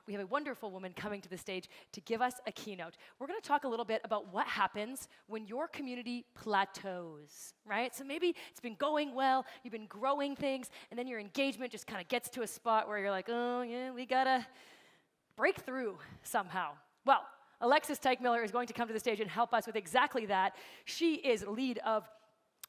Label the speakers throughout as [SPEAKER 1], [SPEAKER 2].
[SPEAKER 1] we have a wonderful woman coming to the stage to give us a keynote. We're going to talk a little bit about what happens when your community plateaus, right? So maybe it's been going well, you've been growing things, and then your engagement just kind of gets to a spot where you're like, oh, yeah, we got to break through somehow. Well, Alexis Teichmiller is going to come to the stage and help us with exactly that. She is lead of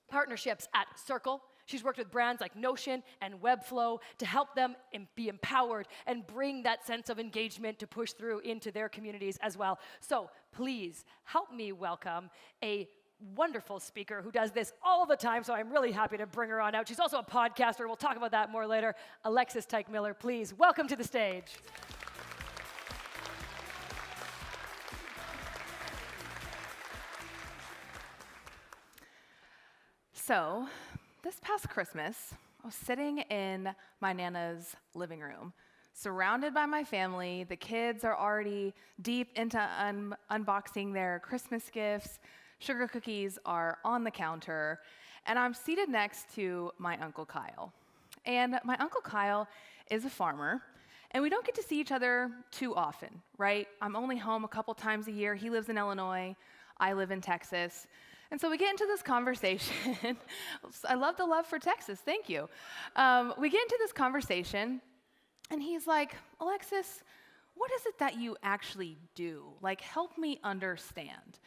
[SPEAKER 1] partnerships at Circle. She's worked with brands like Notion and Webflow to help them be empowered and bring that sense of engagement to push through into their communities as well. So please help me welcome a wonderful speaker who does this all the time, so I'm really happy to bring her on out. She's also a podcaster. We'll talk about that more later. Alexis Teichmiller, please welcome to the stage.
[SPEAKER 2] So, this past Christmas, I was sitting in my Nana's living room, surrounded by my family. The kids are already deep into unboxing their Christmas gifts. Sugar cookies are on the counter, and I'm seated next to my Uncle Kyle. And my Uncle Kyle is a farmer, and we don't get to see each other too often, right? I'm only home a couple times a year. He lives in Illinois. I live in Texas. And so we get into this conversation. I love the love for Texas. Thank you. We get into this conversation, and he's like, Alexis, what is it that you actually do? Like, help me understand.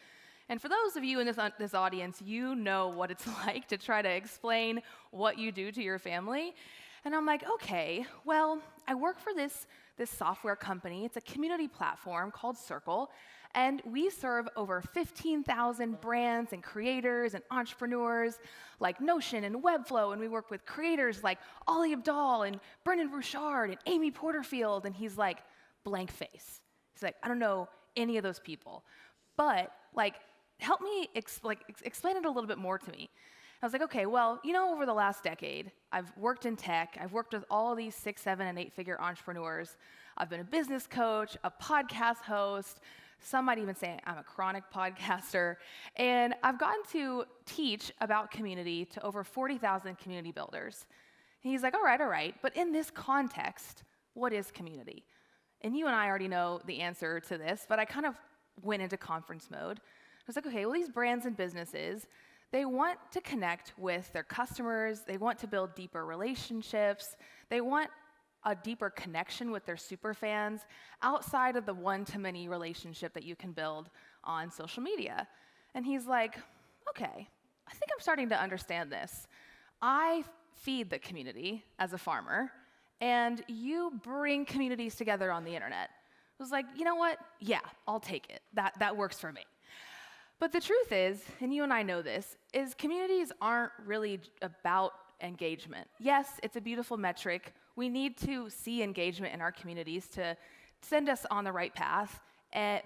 [SPEAKER 2] And for those of you in this audience, you know what it's like to try to explain what you do to your family. And I'm like, okay, well, I work for this software company. It's a community platform called Circle. And we serve over 15,000 brands and creators and entrepreneurs like Notion and Webflow. And we work with creators like Ollie Abdaal and Brendan Burchard and Amy Porterfield. And he's like, blank face. He's like, I don't know any of those people. But like, help me explain it a little bit more to me. I was like, okay, well, you know, over the last decade, I've worked in tech. I've worked with all these 6, 7, and 8-figure entrepreneurs. I've been a business coach, a podcast host. Some might even say I'm a chronic podcaster. And I've gotten to teach about community to over 40,000 community builders. And he's like, all right, but in this context, what is community? And you and I already know the answer to this, but I kind of went into conference mode. I was like, okay, well, these brands and businesses, they want to connect with their customers. They want to build deeper relationships. They want a deeper connection with their super fans outside of the one-to-many relationship that you can build on social media. And he's like, okay, I think I'm starting to understand this. I feed the community as a farmer, and you bring communities together on the internet. I was like, you know what? Yeah, I'll take it. That works for me. But the truth is, and you and I know this, is communities aren't really about engagement. Yes, it's a beautiful metric. We need to see engagement in our communities to send us on the right path,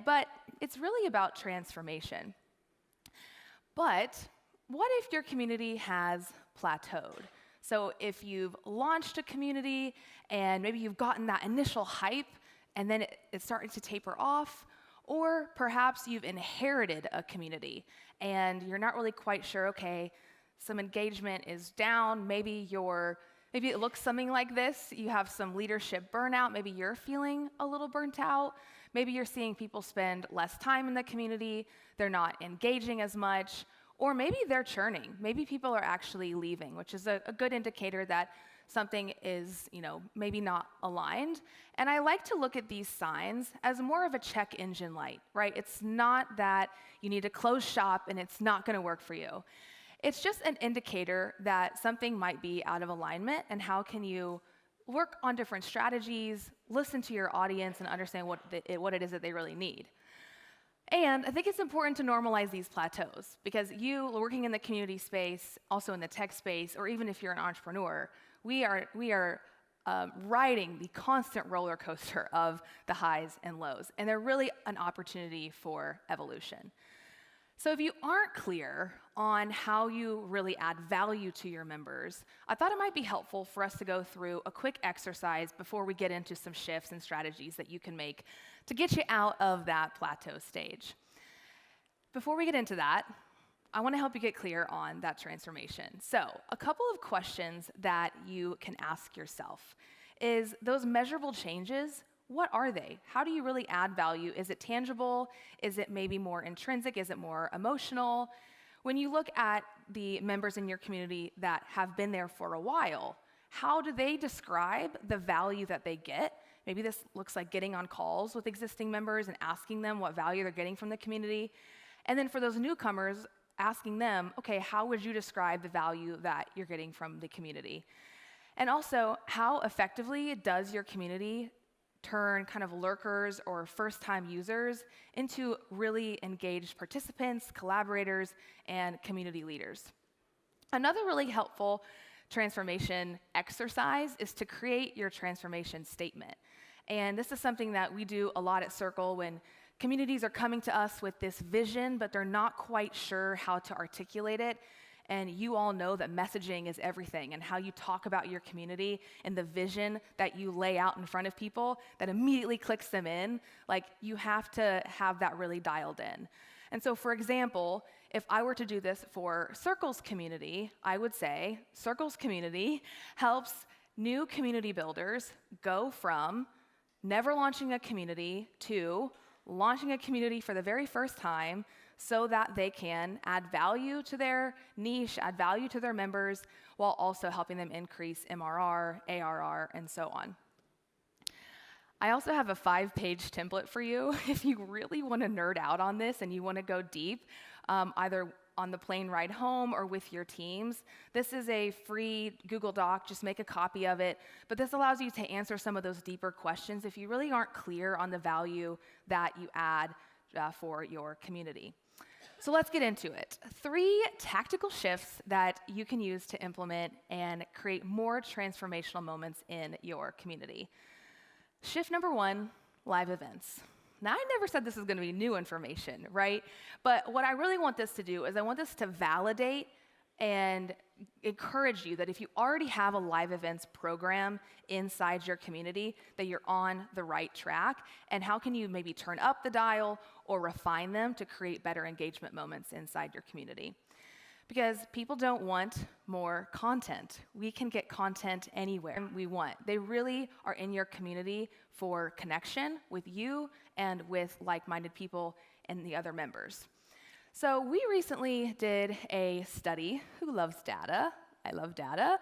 [SPEAKER 2] but it's really about transformation. But what if your community has plateaued? So if you've launched a community and maybe you've gotten that initial hype and then it's starting to taper off, or perhaps you've inherited a community and you're not really quite sure, okay, some engagement is down, maybe it looks something like this. You have some leadership burnout. Maybe you're feeling a little burnt out. Maybe you're seeing people spend less time in the community. They're not engaging as much. Or maybe they're churning. Maybe people are actually leaving, which is a good indicator that something is, maybe not aligned. And I like to look at these signs as more of a check engine light, right? It's not that you need to close shop and it's not going to work for you. It's just an indicator that something might be out of alignment, and how can you work on different strategies, listen to your audience, and understand what it is that they really need. And I think it's important to normalize these plateaus, because you working in the community space, also in the tech space, or even if you're an entrepreneur, we are riding the constant roller coaster of the highs and lows, and they're really an opportunity for evolution. So if you aren't clear on how you really add value to your members, I thought it might be helpful for us to go through a quick exercise before we get into some shifts and strategies that you can make to get you out of that plateau stage. Before we get into that, I want to help you get clear on that transformation. So a couple of questions that you can ask yourself is, those measurable changes, what are they? How do you really add value? Is it tangible? Is it maybe more intrinsic? Is it more emotional? When you look at the members in your community that have been there for a while, how do they describe the value that they get? Maybe this looks like getting on calls with existing members and asking them what value they're getting from the community. And then for those newcomers, asking them, okay, how would you describe the value that you're getting from the community? And also, how effectively does your community turn kind of lurkers or first-time users into really engaged participants, collaborators, and community leaders? Another really helpful transformation exercise is to create your transformation statement. And this is something that we do a lot at Circle when communities are coming to us with this vision, but they're not quite sure how to articulate it. And you all know that messaging is everything, and how you talk about your community and the vision that you lay out in front of people that immediately clicks them in. Like, you have to have that really dialed in. And so, for example, if I were to do this for Circle's community, I would say Circle's community helps new community builders go from never launching a community to launching a community for the very first time, so that they can add value to their niche, add value to their members, while also helping them increase MRR, ARR, and so on. I also have a 5-page template for you if you really want to nerd out on this and you want to go deep, either on the plane ride home or with your teams. This is a free Google Doc, just make a copy of it. But this allows you to answer some of those deeper questions if you really aren't clear on the value that you add for your community. So let's get into it. 3 tactical shifts that you can use to implement and create more transformational moments in your community. Shift number 1, live events. Now, I never said this is going to be new information, right? But what I really want this to do is I want this to validate and encourage you that if you already have a live events program inside your community, that you're on the right track, and how can you maybe turn up the dial or refine them to create better engagement moments inside your community. Because people don't want more content. We can get content anywhere we want. They really are in your community for connection with you and with like-minded people and the other members. So we recently did a study. Who loves data? I love data.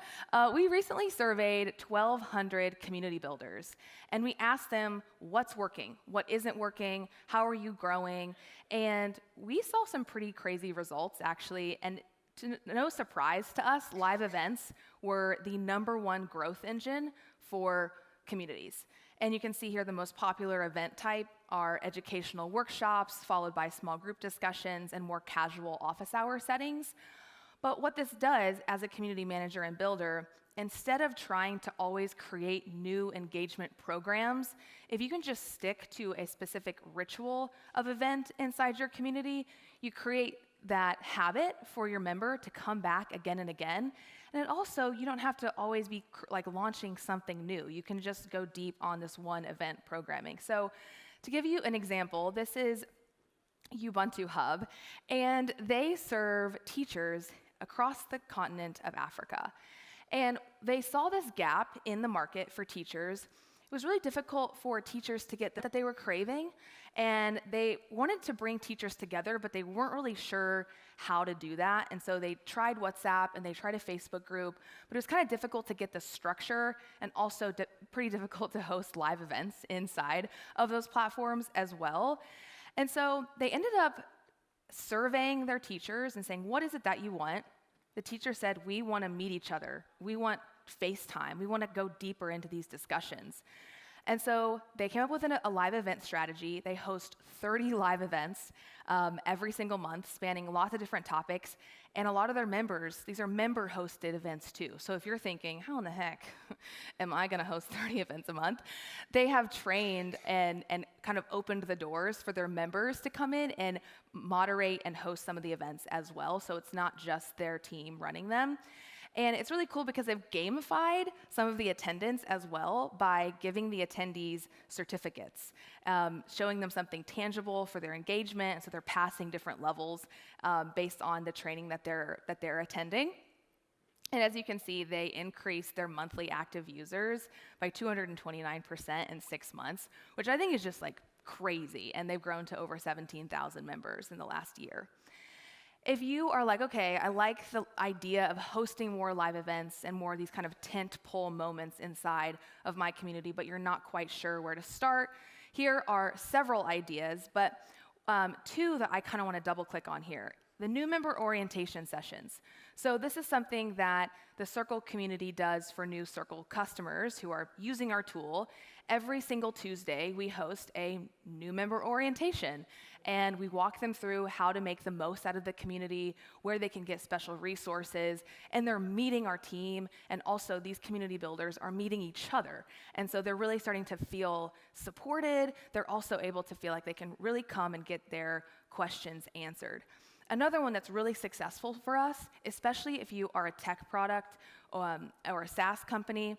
[SPEAKER 2] We recently surveyed 1,200 community builders, and we asked them what's working, what isn't working, how are you growing, and we saw some pretty crazy results, actually, and to no surprise to us, live events were the #1 growth engine for communities. And you can see here the most popular event type are educational workshops, followed by small group discussions and more casual office hour settings. But what this does as a community manager and builder, instead of trying to always create new engagement programs, if you can just stick to a specific ritual of event inside your community, you create that habit for your member to come back again and again. And it also, you don't have to always be like launching something new. You can just go deep on this one event programming. So to give you an example, this is Ubuntu Hub, and they serve teachers across the continent of Africa. And they saw this gap in the market for teachers. It was really difficult for teachers to get that they were craving, and they wanted to bring teachers together, but they weren't really sure how to do that. And so they tried WhatsApp and they tried a Facebook group, but it was kind of difficult to get the structure, and also pretty difficult to host live events inside of those platforms as well. And so they ended up surveying their teachers and saying, what is it that you want? The teacher said, we want to meet each other. We want FaceTime. We want to go deeper into these discussions. And so they came up with a live event strategy. They host 30 live events every single month, spanning lots of different topics. And a lot of their members, these are member-hosted events too. So if you're thinking, how in the heck am I going to host 30 events a month? They have trained and kind of opened the doors for their members to come in and moderate and host some of the events as well. So it's not just their team running them. And it's really cool because they've gamified some of the attendance as well by giving the attendees certificates, showing them something tangible for their engagement, so they're passing different levels based on the training that they're attending. And as you can see, they increased their monthly active users by 229% in 6 months, which I think is just like crazy. And they've grown to over 17,000 members in the last year. If you are like, okay, I like the idea of hosting more live events and more of these kind of tent-pole moments inside of my community, but you're not quite sure where to start, here are several ideas, but two that I kind of want to double click on here. The new member orientation sessions. So this is something that the Circle community does for new Circle customers who are using our tool. Every single Tuesday, we host a new member orientation, and we walk them through how to make the most out of the community, where they can get special resources, and they're meeting our team, and also these community builders are meeting each other. And so they're really starting to feel supported. They're also able to feel like they can really come and get their questions answered. Another one that's really successful for us, especially if you are a tech product or a SaaS company,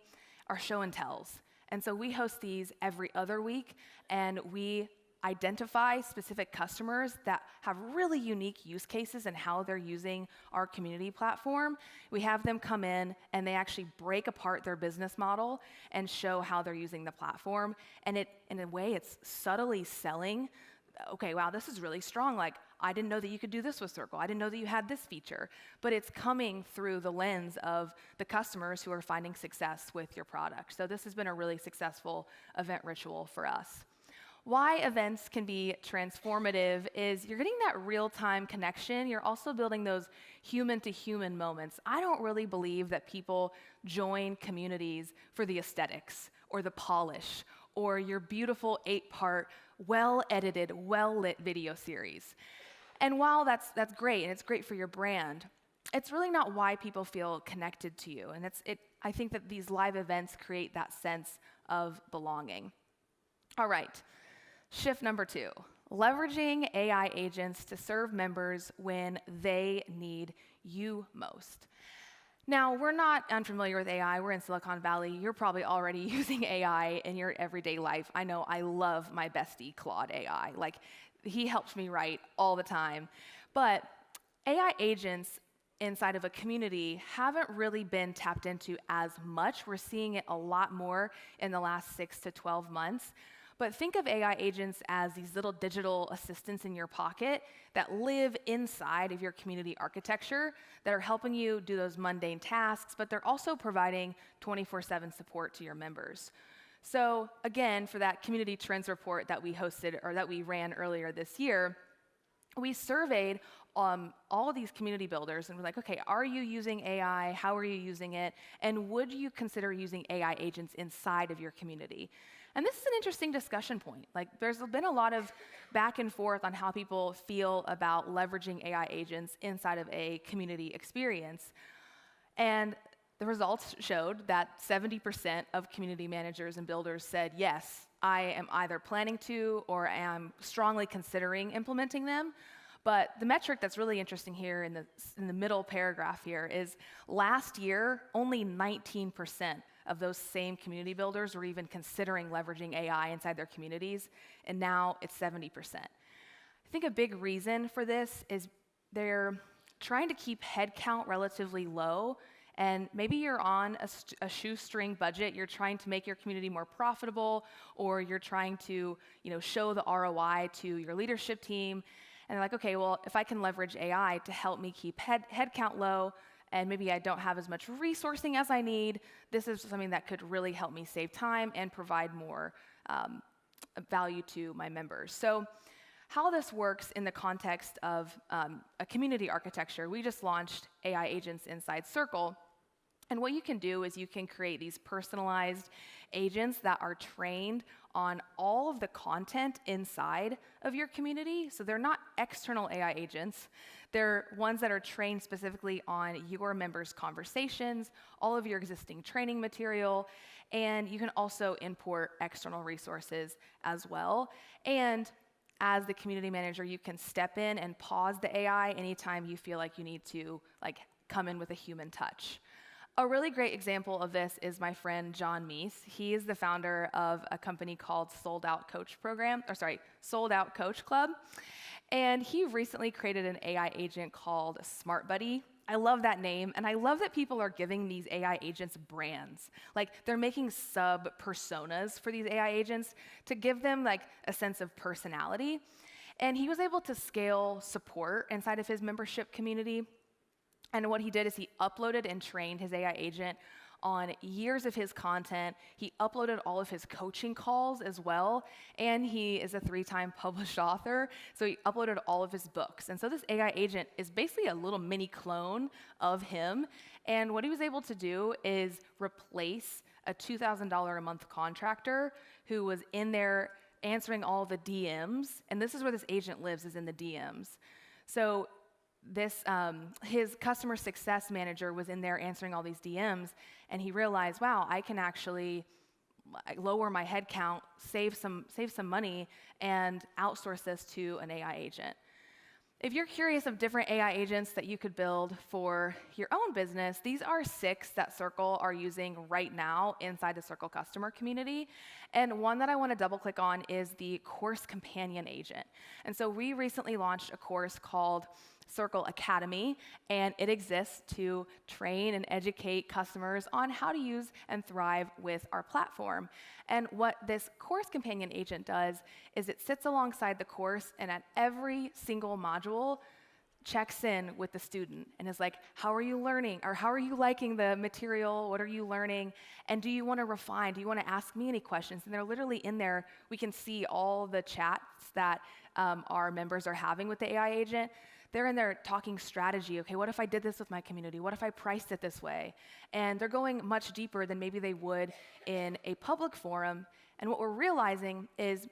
[SPEAKER 2] are show and tells. And so we host these every other week, and we identify specific customers that have really unique use cases and how they're using our community platform. We have them come in, and they actually break apart their business model and show how they're using the platform. And in a way, it's subtly selling, okay, wow, this is really strong. Like, I didn't know that you could do this with Circle. I didn't know that you had this feature. But it's coming through the lens of the customers who are finding success with your product. So this has been a really successful event ritual for us. Why events can be transformative is you're getting that real-time connection. You're also building those human-to-human moments. I don't really believe that people join communities for the aesthetics or the polish or your beautiful 8-part, well-edited, well-lit video series. And while that's great, and it's great for your brand, it's really not why people feel connected to you. And I think that these live events create that sense of belonging. All right, shift number 2, leveraging AI agents to serve members when they need you most. Now, we're not unfamiliar with AI. We're in Silicon Valley. You're probably already using AI in your everyday life. I know I love my bestie, Claude AI. Like, he helps me write all the time. But AI agents inside of a community haven't really been tapped into as much. We're seeing it a lot more in the last 6 to 12 months. But think of AI agents as these little digital assistants in your pocket that live inside of your community architecture that are helping you do those mundane tasks, but they're also providing 24/7 support to your members. So again, for that community trends report that we hosted or that we ran earlier this year, we surveyed all of these community builders and we're like, okay, are you using AI? How are you using it? And would you consider using AI agents inside of your community? And this is an interesting discussion point. Like, there's been a lot of back and forth on how people feel about leveraging AI agents inside of a community experience. And the results showed that 70% of community managers and builders said, yes, I am either planning to or am strongly considering implementing them. But the metric that's really interesting here in the middle paragraph here is last year, only 19% of those same community builders were even considering leveraging AI inside their communities, and now it's 70%. I think a big reason for this is they're trying to keep headcount relatively low, and maybe you're on a shoestring budget, you're trying to make your community more profitable, or you're trying to, show the ROI to your leadership team, and they're like, okay, well, if I can leverage AI to help me keep headcount low, and maybe I don't have as much resourcing as I need, this is something that could really help me save time and provide more value to my members. So how this works in the context of a community architecture, we just launched AI agents inside Circle. And what you can do is you can create these personalized agents that are trained on all of the content inside of your community. So they're not external AI agents. They're ones that are trained specifically on your members' conversations, all of your existing training material, and you can also import external resources as well. And as the community manager, you can step in and pause the AI anytime you feel like you need to come in with a human touch. A really great example of this is my friend John Meese. He is the founder of a company called Sold Out Coach Club. And he recently created an AI agent called Smart Buddy. I love that name, and I love that people are giving these AI agents brands. Like, they're making sub-personas for these AI agents to give them like a sense of personality. And he was able to scale support inside of his membership community. And what he did is he uploaded and trained his AI agent on years of his content. He uploaded all of his coaching calls as well, and he is a 3-time published author, so he uploaded all of his books. And so this AI agent is basically a little mini clone of him, and what he was able to do is replace a $2,000 a month contractor who was in there answering all the DMs, and this is where this agent lives, is in the DMs. So this his customer success manager was in there answering all these DMs, and he realized, wow, I can actually lower my head count, save some money, and outsource this to an AI agent. If you're curious of different AI agents that you could build for your own business, these are 6 that Circle are using right now inside the Circle customer community. And one that I want to double click on is the Course Companion agent. And so we recently launched a course called Circle Academy, and it exists to train and educate customers on how to use and thrive with our platform. And what this Course Companion agent does is it sits alongside the course, and at every single module checks in with the student and is like, how are you learning? Or how are you liking the material? What are you learning? And do you want to refine? Do you want to ask me any questions? And they're literally in there. We can see all the chats that our members are having with the AI agent. They're in there talking strategy. Okay, what if I did this with my community? What if I priced it this way? And they're going much deeper than maybe they would in a public forum. And what we're realizing is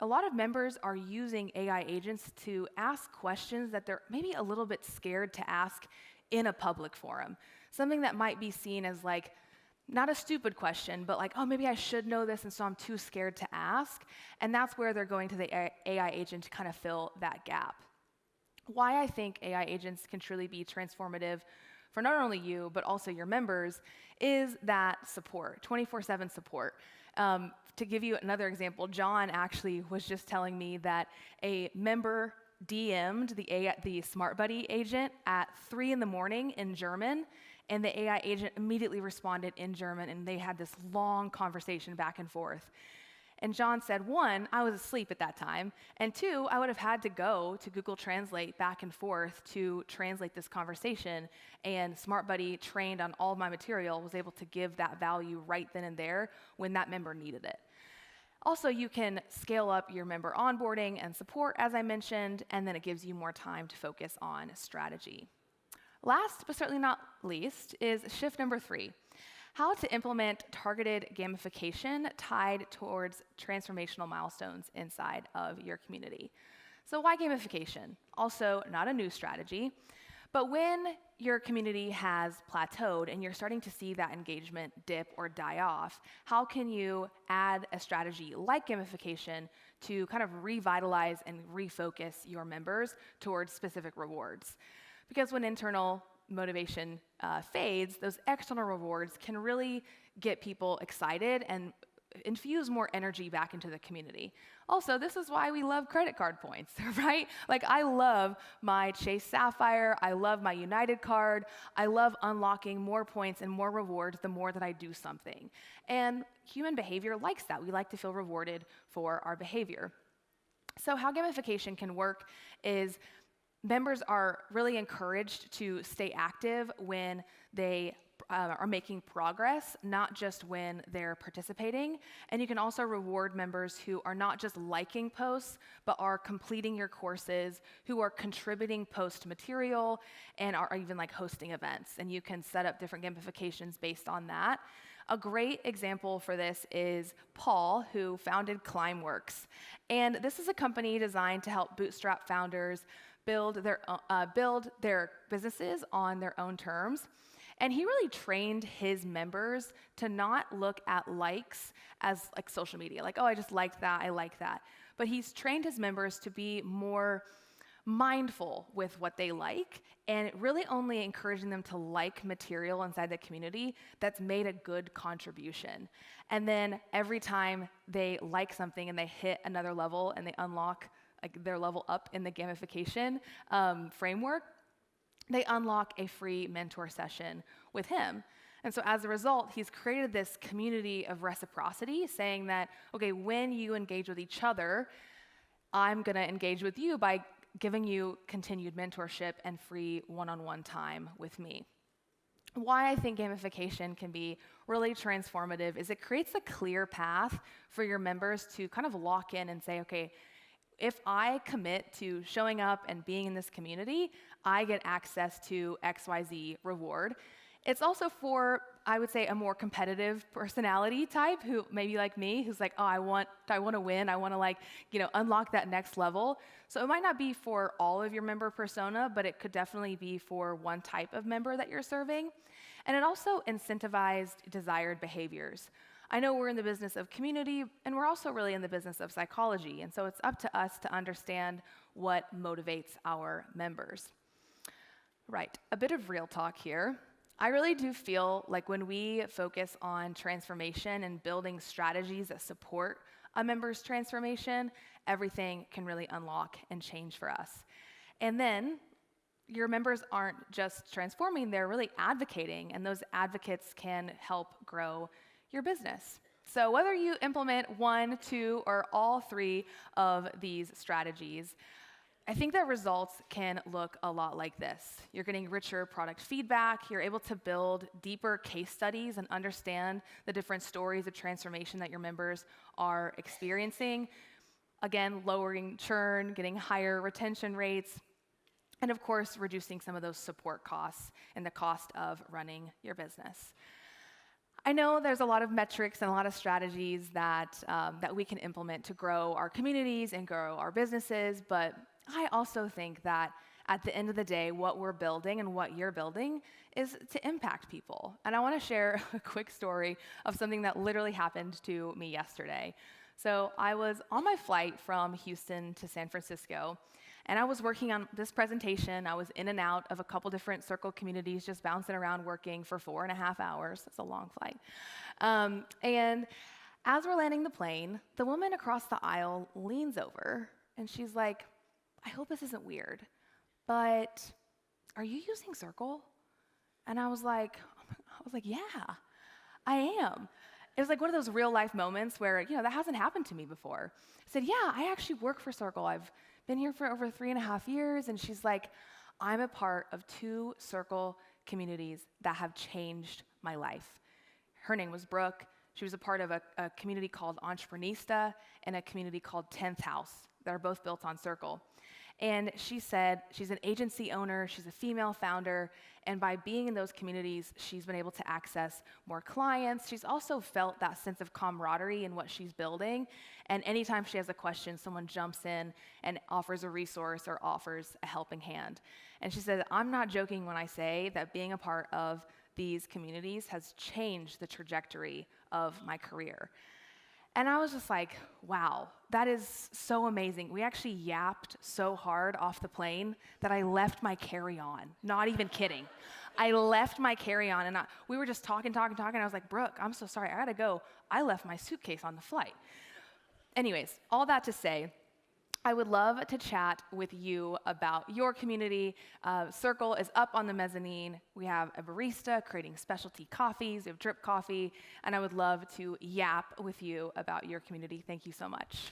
[SPEAKER 2] a lot of members are using AI agents to ask questions that they're maybe a little bit scared to ask in a public forum. Something that might be seen as like, not a stupid question, but like, oh, maybe I should know this, and so I'm too scared to ask. And that's where they're going to the AI agent to kind of fill that gap. Why I think AI agents can truly be transformative for not only you, but also your members, is that support, 24/7 support. To give you another example, John actually was just telling me that a member DM'd the Smart Buddy agent at 3 in the morning in German, and the AI agent immediately responded in German, and they had this long conversation back and forth. And John said, 1, I was asleep at that time, and 2, I would have had to go to Google Translate back and forth to translate this conversation, and Smart Buddy, trained on all of my material, was able to give that value right then and there when that member needed it. Also, you can scale up your member onboarding and support, as I mentioned, and then it gives you more time to focus on strategy. Last, but certainly not least, is shift number 3. How to implement targeted gamification tied towards transformational milestones inside of your community. So why gamification? Also, not a new strategy, but when your community has plateaued and you're starting to see that engagement dip or die off, how can you add a strategy like gamification to kind of revitalize and refocus your members towards specific rewards? Because when internal motivation fades, those external rewards can really get people excited and infuse more energy back into the community. Also, this is why we love credit card points, right? Like, I love my Chase Sapphire, I love my United card, I love unlocking more points and more rewards the more that I do something. And human behavior likes that. We like to feel rewarded for our behavior. So how gamification can work is members are really encouraged to stay active when they are making progress, not just when they're participating. And you can also reward members who are not just liking posts, but are completing your courses, who are contributing post material, and are even like hosting events. And you can set up different gamifications based on that. A great example for this is Paul, who founded Climbworks. And this is a company designed to help bootstrap founders build their businesses on their own terms. And he really trained his members to not look at likes as like social media, like, oh, I just liked that, I like that. But he's trained his members to be more mindful with what they like, and really only encouraging them to like material inside the community that's made a good contribution. And then every time they like something and they hit another level and they unlock like their level up in the gamification framework, they unlock a free mentor session with him. And so as a result, he's created this community of reciprocity, saying that, okay, when you engage with each other, I'm going to engage with you by giving you continued mentorship and free one-on-one time with me. Why I think gamification can be really transformative is it creates a clear path for your members to kind of lock in and say, okay, if I commit to showing up and being in this community, I get access to XYZ reward. It's also for, I would say, a more competitive personality type who maybe like me, who's like, oh, I want to win. I want to unlock that next level. So it might not be for all of your member persona, but it could definitely be for one type of member that you're serving. And it also incentivized desired behaviors. I know we're in the business of community, and we're also really in the business of psychology. And so it's up to us to understand what motivates our members. Right, a bit of real talk here. I really do feel like when we focus on transformation and building strategies that support a member's transformation, everything can really unlock and change for us. And then your members aren't just transforming, they're really advocating, and those advocates can help grow your business. So whether you implement 1, 2, or all 3 of these strategies, I think that results can look a lot like this. You're getting richer product feedback, you're able to build deeper case studies and understand the different stories of transformation that your members are experiencing. Again, lowering churn, getting higher retention rates, and of course, reducing some of those support costs and the cost of running your business. I know there's a lot of metrics and a lot of strategies that we can implement to grow our communities and grow our businesses, but I also think that at the end of the day, what we're building and what you're building is to impact people. And I want to share a quick story of something that literally happened to me yesterday. So I was on my flight from Houston to San Francisco, and I was working on this presentation. I was in and out of a couple different Circle communities, just bouncing around working for 4.5 hours. It's a long flight. And as we're landing the plane, the woman across the aisle leans over, and she's like, I hope this isn't weird, but are you using Circle? And I was like, yeah, I am. It was like one of those real life moments where, that hasn't happened to me before. I said, yeah, I actually work for Circle. I've been here for over 3.5 years. And she's like, I'm a part of 2 Circle communities that have changed my life. Her name was Brooke. She was a part of a community called Entreprenista and a community called 10th House that are both built on Circle. And she said she's an agency owner, she's a female founder, and by being in those communities, she's been able to access more clients. She's also felt that sense of camaraderie in what she's building, and anytime she has a question, someone jumps in and offers a resource or offers a helping hand. And she said, I'm not joking when I say that being a part of these communities has changed the trajectory of my career. And I was just like, wow, that is so amazing. We actually yapped so hard off the plane that I left my carry-on. Not even kidding. I left my carry-on, and we were just talking. I was like, Brooke, I'm so sorry. I got to go. I left my suitcase on the flight. Anyways, all that to say, I would love to chat with you about your community. Circle is up on the mezzanine. We have a barista creating specialty coffees. We have drip coffee. And I would love to yap with you about your community. Thank you so much.